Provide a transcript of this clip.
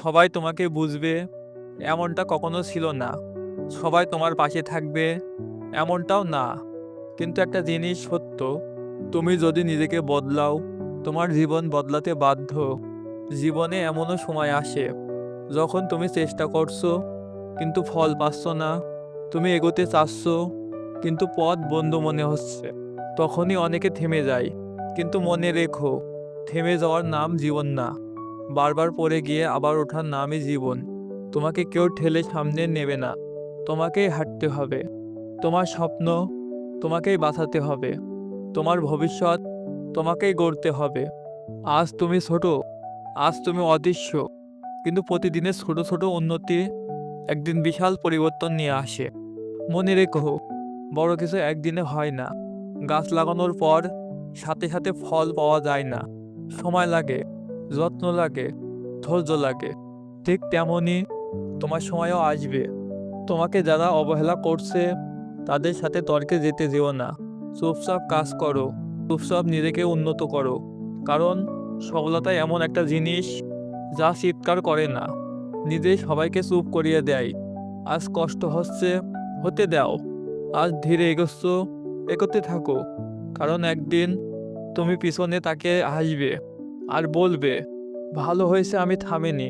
সবাই তোমাকে বুঝবে এমনটা কখনো ছিল না। সবাই তোমার পাশে থাকবে এমনটাও না। কিন্তু একটা জিনিস সত্য, তুমি যদি নিজেকে বদলাও, তোমার জীবন বদলাতে বাধ্য। জীবনে এমনও সময় আসে যখন তুমি চেষ্টা করছো কিন্তু ফল পাচ্ছ না। তুমি এগোতে চাচ্ছ কিন্তু পথ বন্ধ মনে হচ্ছে। তখনই অনেকে থেমে যায়। কিন্তু মনে রেখো, থেমে যাওয়ার নাম জীবন না। বারবার পড়ে গিয়ে আবার ওঠার নামই জীবন। তোমাকে কেউ ঠেলে সামনে নেবে না, তোমাকেই হাঁটতে হবে। তোমার স্বপ্ন তোমাকেই বাঁচাতে হবে। তোমার ভবিষ্যৎ তোমাকেই গড়তে হবে। আজ তুমি ছোট, আজ তুমি অদৃশ্য, কিন্তু প্রতিদিনের ছোট ছোট উন্নতি একদিন বিশাল পরিবর্তন নিয়ে আসে। মনে রেখো, বড় কিছু একদিনে হয় না। গাছ লাগানোর পর সাথে সাথে ফল পাওয়া যায় না। সময় লাগে, যত্ন লাগে, ধৈর্য লাগে। ঠিক তেমনই তোমার সময়ও আসবে। তোমাকে যারা অবহেলা করছে তাদের সাথে তর্কে যেতে যেও না। চুপচাপ কাজ করো, চুপচাপ নিজেকে উন্নত করো। কারণ সফলতা এমন একটা জিনিস যা চিৎকার করে না, নিজেই সবাইকে চুপ করিয়ে দেয়। আজ কষ্ট হচ্ছে, হতে দাও। আজ ধীরে এগোচ্ছ, এগোতে থাকো। কারণ একদিন তুমি পিছনে তাকে হাসবে আর বলবে, ভালো হয়েছে আমি থামিনি।